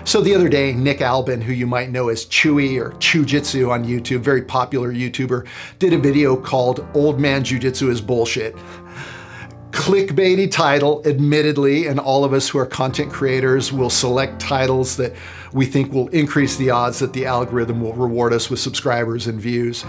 So the other day, Nick Albin, who you might know as Chewy or Jiu Jitsu on YouTube, very popular YouTuber, did a video called Old Man Jiu-Jitsu is Bullshit. Clickbaity title, admittedly, and all of us who are content creators will select titles that we think will increase the odds that the algorithm will reward us with subscribers and views.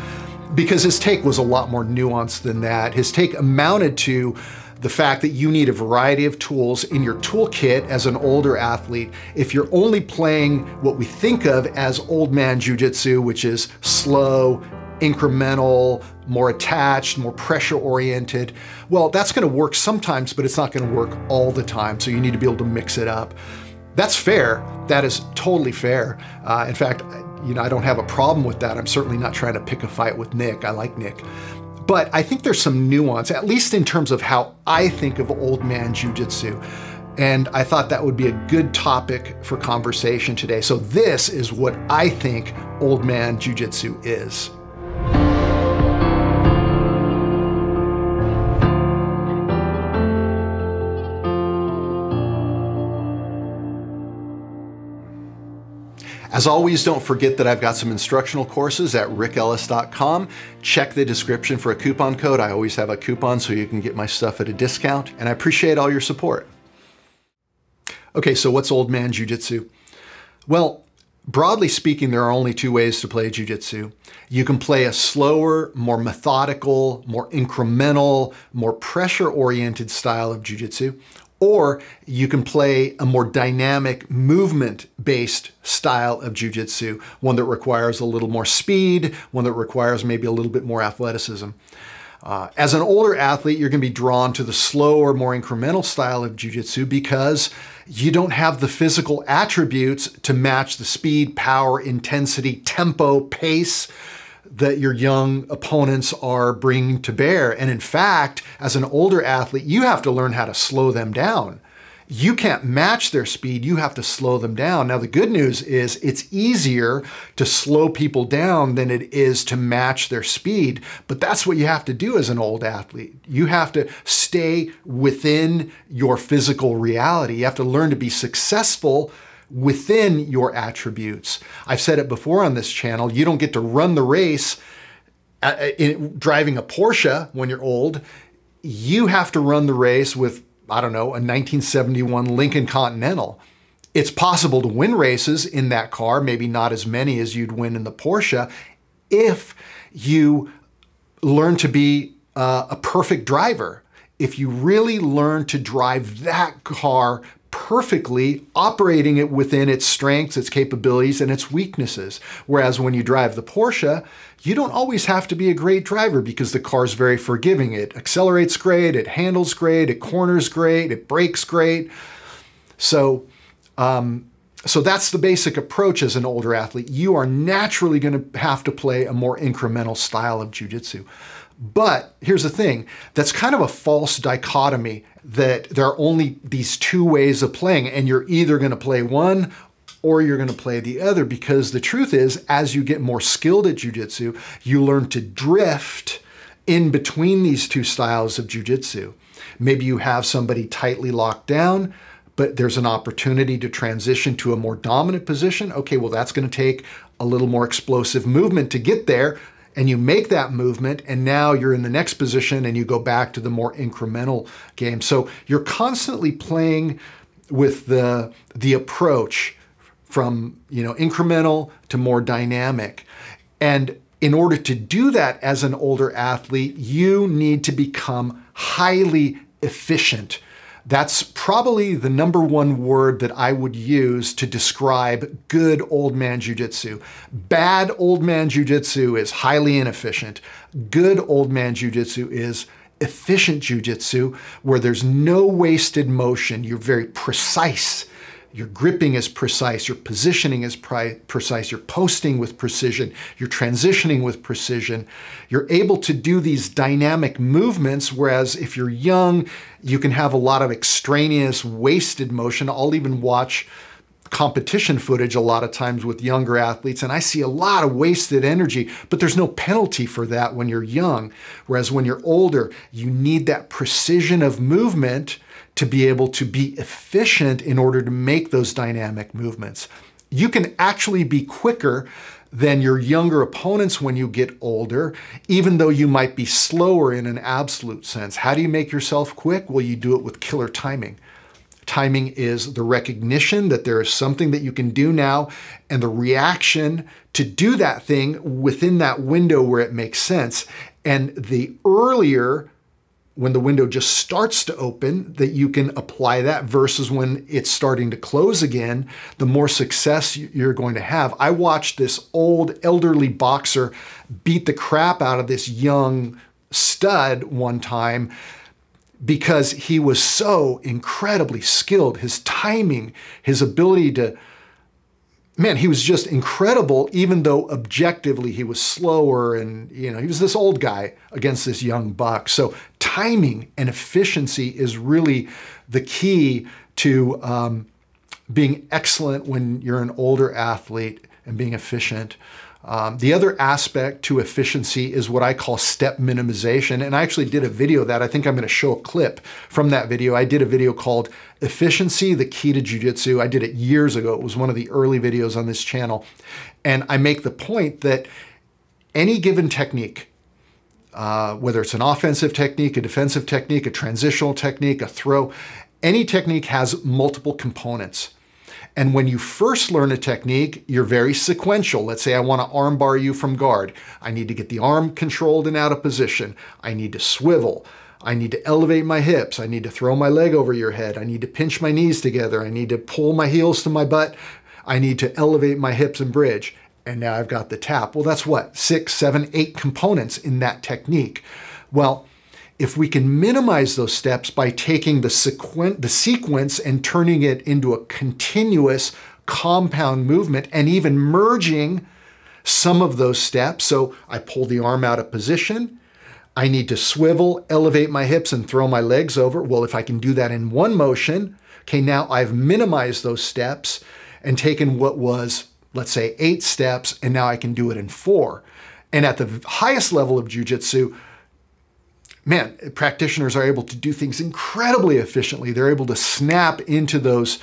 Because his take was a lot more nuanced than that. His take amounted to the fact that you need a variety of tools in your toolkit as an older athlete. If you're only playing what we think of as old man jiu-jitsu, which is slow, incremental, more attached, more pressure oriented, well, that's gonna work sometimes, but it's not gonna work all the time. So you need to be able to mix it up. That's fair. That is totally fair. In fact, I don't have a problem with that. I'm certainly not trying to pick a fight with Nick. I like Nick. But I think there's some nuance, at least in terms of how I think of old man jiu-jitsu. And I thought that would be a good topic for conversation today. So this is what I think old man jiu-jitsu is. As always, don't forget that I've got some instructional courses at rickellis.com. Check the description for a coupon code. I always have a coupon so you can get my stuff at a discount, and I appreciate all your support. Okay, so what's old man jiu-jitsu? Well, broadly speaking, there are only two ways to play jiu-jitsu. You can play a slower, more methodical, more incremental, more pressure-oriented style of jiu-jitsu, or you can play a more dynamic, movement-based style of jiu-jitsu, one that requires a little more speed, one that requires maybe a little bit more athleticism. As an older athlete, you're gonna be drawn to the slower, more incremental style of jiu-jitsu because you don't have the physical attributes to match the speed, power, intensity, tempo, pace that your young opponents are bringing to bear. And in fact, as an older athlete, you have to learn how to slow them down. You can't match their speed, you have to slow them down. Now, the good news is it's easier to slow people down than it is to match their speed, but that's what you have to do as an old athlete. You have to stay within your physical reality. You have to learn to be successful within your attributes. I've said it before on this channel, you don't get to run the race driving a Porsche when you're old. You have to run the race with, I don't know, a 1971 Lincoln Continental. It's possible to win races in that car, maybe not as many as you'd win in the Porsche, if you learn to be a perfect driver. If you really learn to drive that car perfectly, operating it within its strengths, its capabilities, and its weaknesses. Whereas when you drive the Porsche, you don't always have to be a great driver because the car's very forgiving. It accelerates great, it handles great, it corners great, it brakes great. So that's the basic approach as an older athlete. You are naturally going to have to play a more incremental style of jiu-jitsu. But here's the thing, that's kind of a false dichotomy that there are only these two ways of playing and you're either going to play one or you're going to play the other, because the truth is, as you get more skilled at jiu-jitsu, you learn to drift in between these two styles of jiu-jitsu. Maybe you have somebody tightly locked down, but there's an opportunity to transition to a more dominant position. Okay, well, that's going to take a little more explosive movement to get there. And you make that movement, and now you're in the next position and you go back to the more incremental game. So you're constantly playing with the approach from incremental to more dynamic. And in order to do that as an older athlete, you need to become highly efficient. That's probably the number one word that I would use to describe good old man jiu-jitsu. Bad old man jiu-jitsu is highly inefficient. Good old man jiu-jitsu is efficient jiu-jitsu where there's no wasted motion. You're very precise. Your gripping is precise, your positioning is precise, you're posting with precision, you're transitioning with precision. You're able to do these dynamic movements, whereas if you're young, you can have a lot of extraneous wasted motion. I'll even watch competition footage a lot of times with younger athletes, and I see a lot of wasted energy, but there's no penalty for that when you're young. Whereas when you're older, you need that precision of movement to be able to be efficient in order to make those dynamic movements. You can actually be quicker than your younger opponents when you get older, even though you might be slower in an absolute sense. How do you make yourself quick? Well, you do it with killer timing. Timing is the recognition that there is something that you can do now and the reaction to do that thing within that window where it makes sense. And the earlier, when the window just starts to open, that you can apply that versus when it's starting to close again, the more success you're going to have. I watched this old elderly boxer beat the crap out of this young stud one time because he was so incredibly skilled. His timing, his ability to, man, he was just incredible, even though objectively he was slower and, he was this old guy against this young buck. So timing and efficiency is really the key to being excellent when you're an older athlete and being efficient. The other aspect to efficiency is what I call step minimization. And I actually did a video of that. I think I'm going to show a clip from that video. I did a video called Efficiency, the Key to Jiu Jitsu. I did it years ago. It was one of the early videos on this channel. And I make the point that any given technique, whether it's an offensive technique, a defensive technique, a transitional technique, a throw, any technique has multiple components. And when you first learn a technique, you're very sequential. Let's say I want to arm bar you from guard. I need to get the arm controlled and out of position. I need to swivel. I need to elevate my hips. I need to throw my leg over your head. I need to pinch my knees together. I need to pull my heels to my butt. I need to elevate my hips and bridge. And now I've got the tap. Well, that's what? 6, 7, 8 components in that technique. Well, if we can minimize those steps by taking the sequence and turning it into a continuous compound movement and even merging some of those steps. So I pull the arm out of position. I need to swivel, elevate my hips and throw my legs over. Well, if I can do that in one motion, okay, now I've minimized those steps and taken what was, let's say, 8 steps, and now I can do it in 4. And at the highest level of jiu-jitsu, man, practitioners are able to do things incredibly efficiently. They're able to snap into those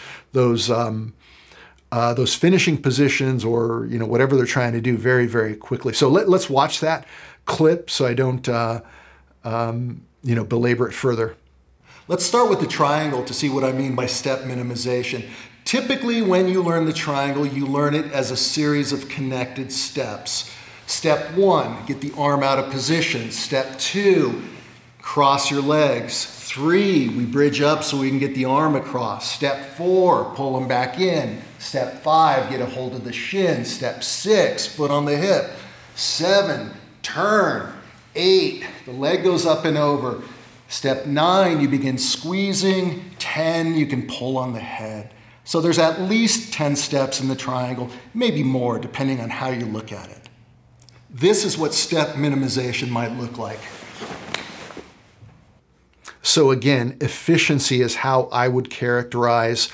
finishing positions or whatever they're trying to do very, very quickly. So let's watch that clip so I don't belabor it further. Let's start with the triangle to see what I mean by step minimization. Typically, when you learn the triangle, you learn it as a series of connected steps. Step 1, get the arm out of position. Step 2, cross your legs. 3, we bridge up so we can get the arm across. Step 4, pull them back in. Step 5, get a hold of the shin. Step 6, foot on the hip. 7, turn. 8, the leg goes up and over. Step 9, you begin squeezing. 10, you can pull on the head. So there's at least 10 steps in the triangle, maybe more, depending on how you look at it. This is what step minimization might look like. So again, efficiency is how I would characterize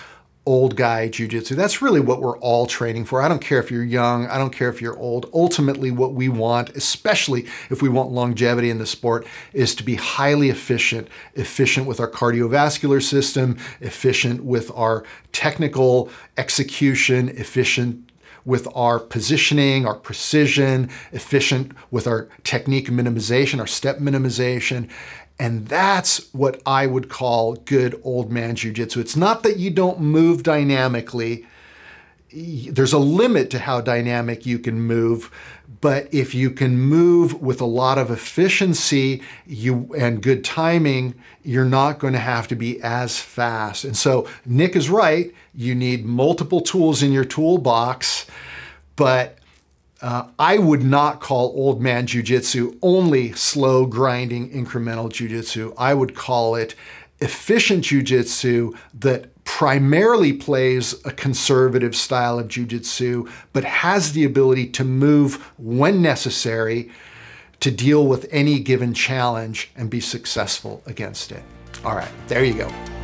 old guy jiu-jitsu. That's really what we're all training for. I don't care if you're young, I don't care if you're old. Ultimately, what we want, especially if we want longevity in the sport, is to be highly efficient. Efficient with our cardiovascular system, efficient with our technical execution, efficient with our positioning, our precision, efficient with our technique minimization, our step minimization. And that's what I would call good old man jiu-jitsu. It's not that you don't move dynamically. There's a limit to how dynamic you can move, but if you can move with a lot of efficiency and good timing, you're not going to have to be as fast. And so Nick is right. You need multiple tools in your toolbox, but I would not call old man jiu-jitsu only slow grinding incremental jiu-jitsu. I would call it efficient jiu-jitsu that primarily plays a conservative style of jiu-jitsu, but has the ability to move when necessary to deal with any given challenge and be successful against it. All right, there you go.